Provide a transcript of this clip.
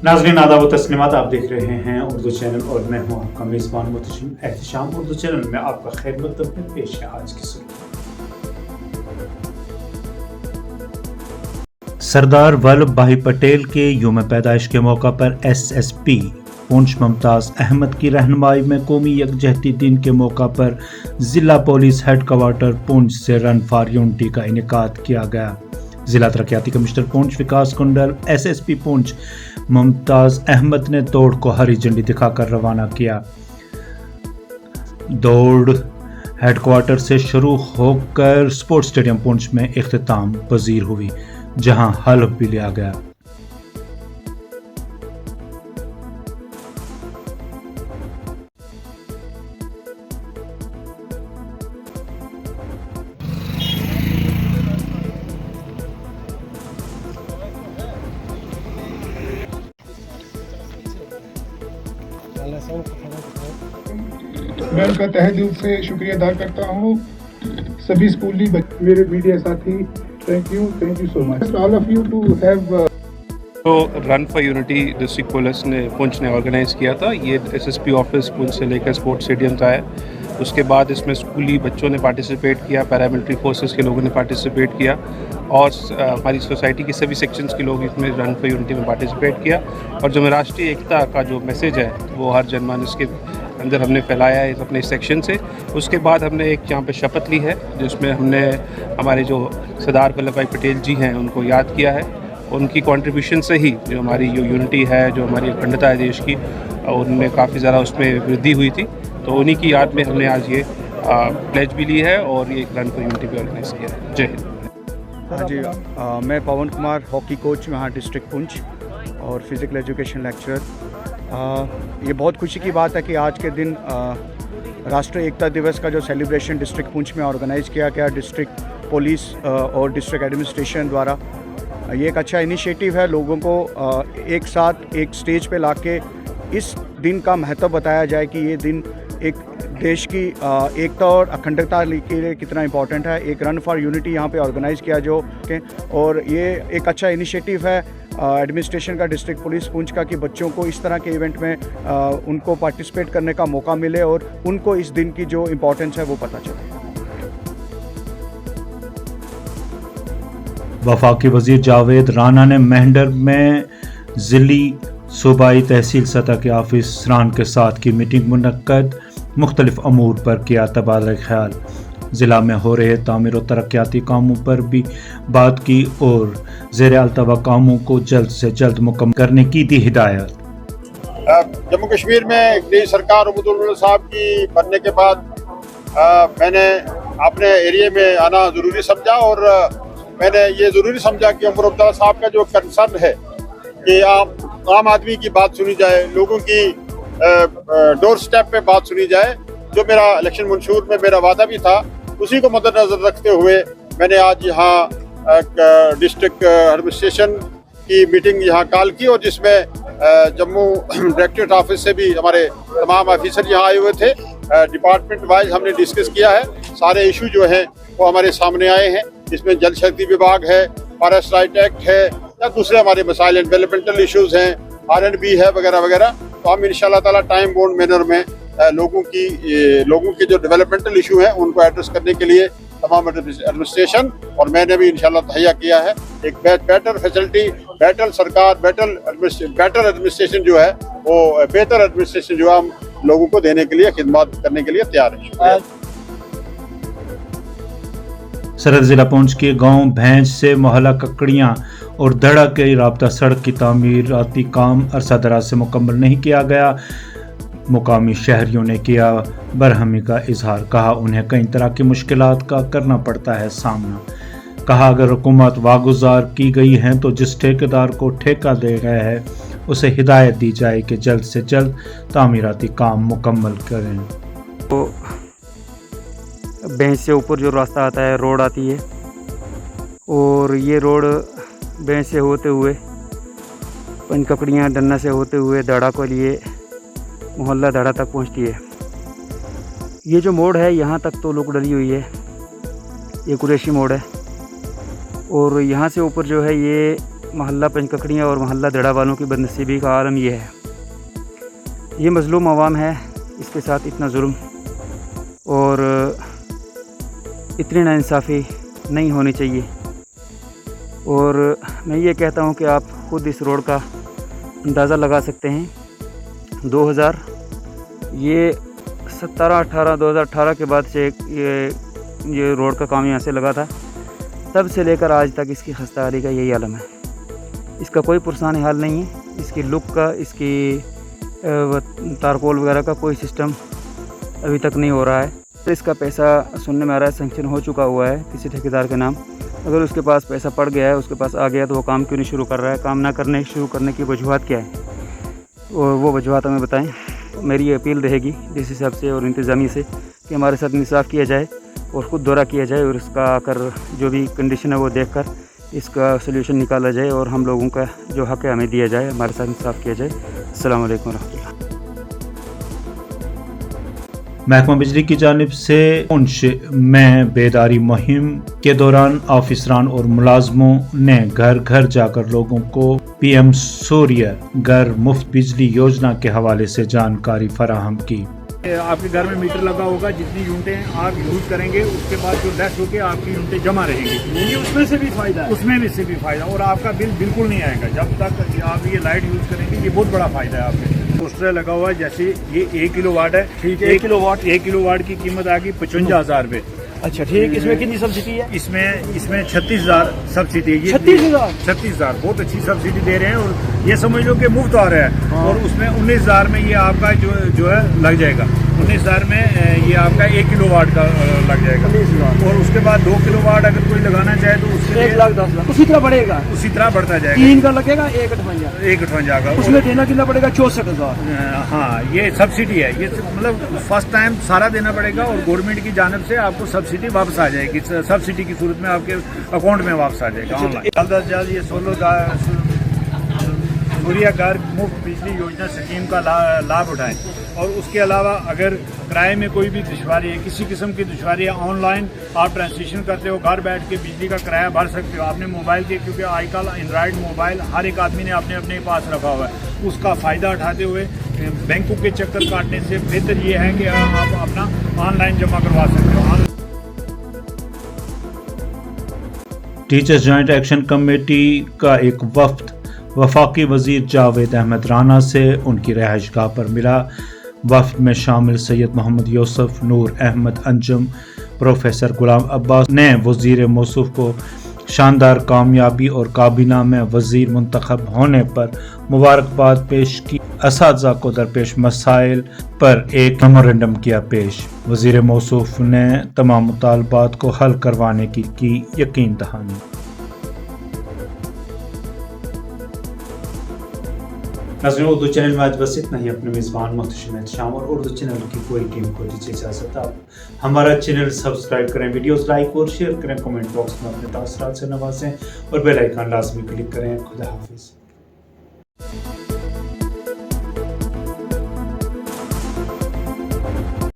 नाज़रीन आदाब व तस्लीमात, आप देख रहे हैं उर्दू चैनल और मैं हूं आपका मेज़बान मुतशिम एहतिशाम। उर्दू चैनल में आपका खैर मकदम है। पेश है आज की सुर्खियां। सरदार वल्लभ भाई पटेल के यौम पैदाइश के मौका पर SSP पूंछ मुमताज़ अहमद की रहनुमाई में कौमी यकजहती दिन के मौका पर जिला पुलिस हेडक्वार्टर पूंछ से रन फॉर यूनिटी का इनेकाद किया गया। जिला तरक्याती कमिश्नर पूंछ विकास कुंडल SSP पूंछ मुमताज़ अहमद ने दौड़ को हरी झंडी दिखाकर रवाना किया। दौड़ हेडक्वार्टर से शुरू होकर स्पोर्ट्स स्टेडियम पूंछ में इख्तिताम पजीर हुई, जहां हल्फ भी लिया गया। मैं उनका तहे दिल से शुक्रिया अदा करता हूँ। सभी स्कूली मेरे मीडिया साथी, thank you so much all of you to have. तो run for unity district police ने पुंछ ने ऑर्गेनाइज़ किया था। ये SSP ऑफिस पुंछ से लेकर स्पोर्ट्स स्टेडियम आया। उसके बाद इसमें स्कूली बच्चों ने पार्टिसिपेट किया, पैरामिलिट्री फोर्सेस के लोगों ने पार्टिसिपेट किया और हमारी सोसाइटी के सभी सेक्शंस के लोग इसमें रन फॉर यूनिटी में पार्टिसिपेट किया। और जो राष्ट्रीय एकता का जो मैसेज है वो हर जनमानस के अंदर हमने फैलाया है अपने सेक्शन से। उसके बाद हमने एक यहाँ पे शपथ ली है जिसमें हमने हमारे जो सरदार वल्लभ भाई पटेल जी हैं उनको याद किया है। उनकी कंट्रीब्यूशन से ही जो हमारी जो यूनिटी है, जो हमारी अखंडता है देश की, उनमें काफ़ी ज़्यादा उसमें वृद्धि हुई थी। तो उन्हीं की याद में हमने आज ये प्लेज भी ली है और ये रन फॉर यूनिटी भी ऑर्गेनाइज किया है। जय हिंद। हाँ जी, मैं पवन कुमार, हॉकी कोच यहाँ डिस्ट्रिक्ट पुंछ और फिज़िकल एजुकेशन लेक्चरर। ये बहुत खुशी की बात है कि आज के दिन राष्ट्रीय एकता दिवस का जो सेलिब्रेशन डिस्ट्रिक्ट पुंछ में ऑर्गेनाइज़ किया गया डिस्ट्रिक्ट पुलिस और डिस्ट्रिक्ट एडमिनिस्ट्रेशन द्वारा। ये एक अच्छा इनिशिएटिव है। लोगों को एक साथ एक स्टेज पे लाके इस दिन का महत्व बताया जाए कि ये दिन एक देश की एकता और अखंडता के लिए कितना इम्पोर्टेंट है। एक रन फॉर यूनिटी यहाँ पे ऑर्गेनाइज़ किया जो और ये एक अच्छा इनिशिएटिव है एडमिनिस्ट्रेशन का, डिस्ट्रिक्ट पुलिस पुंछ का, कि बच्चों को इस तरह के इवेंट में उनको पार्टिसिपेट करने का मौका मिले और उनको इस दिन की जो इम्पोर्टेंस है वो पता चले। वफाकी वजीर जावेद राना ने मेहंडर में जिली सूबाई तहसील सतह के ऑफिसरान के साथ की मीटिंग मुनक्कद, मुख्तलिफ अमूर पर किया तबादला ख्याल। ज़िला में हो रहे तामीर और तरक्याती कामों पर भी बात की और ज़ेर अल्तवा कामों को जल्द से जल्द मुकम्मल करने की दी हिदायत। जम्मू कश्मीर में नई सरकार उबैदुल्लाह साहब की बनने के बाद मैंने अपने एरिया में आना ज़रूरी समझा और मैंने ये ज़रूरी समझा कि उमर अब्दुल्ला साहब का जो कंसर्न है कि आम आदमी की बात सुनी जाए, लोगों की डोर स्टेप पे बात सुनी जाए। जो मेरा इलेक्शन मंशूर में मेरा वादा भी था, उसी को मद्देनजर रखते हुए मैंने आज यहाँ डिस्ट्रिक्ट एडमिनिस्ट्रेशन की मीटिंग यहाँ कॉल की और जिसमें जम्मू डायरेक्टरेट ऑफिस से भी हमारे तमाम ऑफिसर यहाँ आए हुए थे। डिपार्टमेंट वाइज हमने डिस्कस किया है। सारे इशू जो हैं वो हमारे सामने आए हैं। इसमें जल शक्ति विभाग है, फॉरेस्ट राइट एक्ट है या दूसरे हमारे मसाइल डेवलपमेंटल इशूज़ हैं, R&B है वगैरह वगैरह। तो हम इंशाल्लाह ताला टाइम बाउंड मैनर में लोगों के जो डेवलपमेंटल इशू हैं उनको एड्रेस करने के लिए तमाम एडमिनिस्ट्रेशन और मैंने भी इंशाल्लाह तहैया किया है एक बेटर फैसिलिटी, बेटर सरकार, बेटर एडमिनिस्ट्रेशन जो है वो बेहतर एडमिनिस्ट्रेशन जो हम लोगों को देने के लिए, खिदमत करने के लिए तैयार है। सरहद जिला पुंछ के गांव भैंस से मोहल्ला ककड़ियां और दड़ा के राब्ता सड़क की तामीराती काम अरसा दराज से मुकम्मल नहीं किया गया। मुकामी शहरियों ने किया बरहमी का इजहार। कहा उन्हें कई तरह की मुश्किलात का करना पड़ता है सामना। कहा अगर हुकूमत वागुजार की गई है तो जिस ठेकेदार को ठेका दे गया है उसे हिदायत दी जाए कि जल्द से जल्द तामीराती काम मुकम्मल करें। तो भैंस से ऊपर जो रास्ता आता है, रोड आती है और ये रोड भैंस से होते हुए पंचककड़ियाँ डन्ना से होते हुए दड़ा के लिए मोहल्ला दड़ा तक पहुँचती है। ये जो मोड़ है यहाँ तक तो लोग डली हुई है, ये कुरैशी मोड़ है और यहाँ से ऊपर जो है ये मोहल्ला पंचककड़ियाँ और मोहल्ला दड़ा वालों की बदनसीबी का आलम ये है। ये मज़लूम अवाम है, इसके साथ इतना जुल्म और इतनी नाइंसाफ़ी नहीं होनी चाहिए। और मैं ये कहता हूँ कि आप ख़ुद इस रोड का अंदाज़ा लगा सकते हैं। 2018 के बाद से ये रोड का काम यहाँ से लगा था, तब से लेकर आज तक इसकी खस्ताहाली का यही आलम है। इसका कोई पुरसान हाल नहीं है। इसकी लुक का, इसकी तारकोल वगैरह का कोई सिस्टम अभी तक नहीं हो रहा है। तो इसका पैसा सुनने में आ रहा है सैंक्शन हो चुका हुआ है किसी ठेकेदार के नाम। अगर उसके पास पैसा पड़ गया है, उसके पास आ गया, तो वो काम क्यों नहीं शुरू कर रहा है? काम ना शुरू करने की वजूहत क्या है, और वो वजूहत हमें बताएं। मेरी अपील रहेगी डीसी साहब से और इंतज़ामिया से कि हमारे साथ इंसाफ़ किया जाए और ख़ुद दौरा किया जाए और इसका आकर जो भी कंडीशन है वो देखकर इसका सलूशन निकाला जाए और हम लोगों का जो हक़ है हमें दिया जाए, हमारे साथ इंसाफ़ किया जाए। अस्सलाम वालेकुम रहमतुल्लाह। महकमा बिजली की जानिब से पुंछ में बेदारी मुहिम के दौरान ऑफिसरान और मुलाजमों ने घर घर जाकर लोगों को PM सूर्य घर मुफ्त बिजली योजना के हवाले से जानकारी फराहम की। आपके घर में मीटर लगा होगा, जितनी यूनिटें आप यूज़ करेंगे उसके बाद जो लेस होकर आपकी यूनिटें जमा रहेंगी, उसमें से भी फ़ायदा, और आपका बिल बिल्कुल नहीं आएगा जब तक आप ये लाइट यूज़ करेंगे। ये बहुत बड़ा फ़ायदा है आपके। पोस्टर लगा हुआ है, जैसे ये 1 किलोवाट है, ठीक है, 1 किलोवाट की कीमत आ गई 55,000 रुपये। अच्छा ठीक, इसमें कितनी सब्सिडी है? इसमें 36,000 सब्सिडी है। 36,000 बहुत अच्छी सब्सिडी दे रहे हैं और ये समझ लो कि मुफ्त आ रहा है। हाँ। और उसमें 19,000 में ये आपका जो है लग जाएगा। 19,000 में ये आपका 1 किलोवाट का लग जाएगा। और उसके बाद 2 किलोवाट अगर कोई लगाना चाहे तो उसके 1,10,00,000 उसी तरह बढ़ेगा, उसी तरह बढ़ता जाएगा। 3 का लगेगा 1,58 का, उसमें देना कितना पड़ेगा? 64,000। हाँ, ये सब्सिडी है। ये मतलब फर्स्ट टाइम सारा देना पड़ेगा और गवर्नमेंट की जानब से आपको सब्सिडी वापस आ जाएगी। सब्सिडी की सूरत में आपके अकाउंट में वापस आ जाएगा ऑनलाइन। जल्द से जल्द ये सूर्य घर मुफ्त बिजली योजना स्कीम का लाभ उठाएं। और उसके अलावा अगर किराए में कोई भी दुश्वारी है, किसी किस्म की दुश्वारी है, ऑनलाइन आप ट्रांसलेशन करते हो, घर बैठ के बिजली का किराया भर सकते हो आपने मोबाइल के, क्योंकि आजकल एंड्रॉयड मोबाइल हर एक आदमी ने अपने पास रखा हुआ है। उसका फ़ायदा उठाते हुए बैंकों के चक्कर काटने से बेहतर ये है कि आप अपना ऑनलाइन जमा करवा सकते हो। टीचर्स जॉइंट एक्शन कमेटी का एक वफ्द वफाकी वजीर जावेद अहमद राना से उनकी रहायशगाह पर मिला। वफ्द में शामिल सैयद मोहम्मद यूसुफ, नूर अहमद अंजुम, प्रोफेसर गुलाम अब्बास ने वजीर मौसूफ को शानदार कामयाबी और काबीना में वजीर मुंतखब होने पर मुबारकबाद पेश की। असातिज़ा को दरपेश मसाइल पर एक मेमोरेंडम किया पेश। वजीर मौसूफ ने तमाम मुतालबात को हल करवाने की यकीन दहानी। नाज़रीन, उर्दू चैनल में आज बस इतना ही। अपने मेज़बान मुहतशिम एहतशाम और उर्दू चैनल की पूरी टीम को दीजिए इजाज़त। आप हमारा चैनल सब्सक्राइब करें, वीडियोस लाइक और शेयर करें, कमेंट बॉक्स में अपने तासरात से नवाजें और बेल आइकन लाजमी क्लिक करें। खुदा हाफिज़।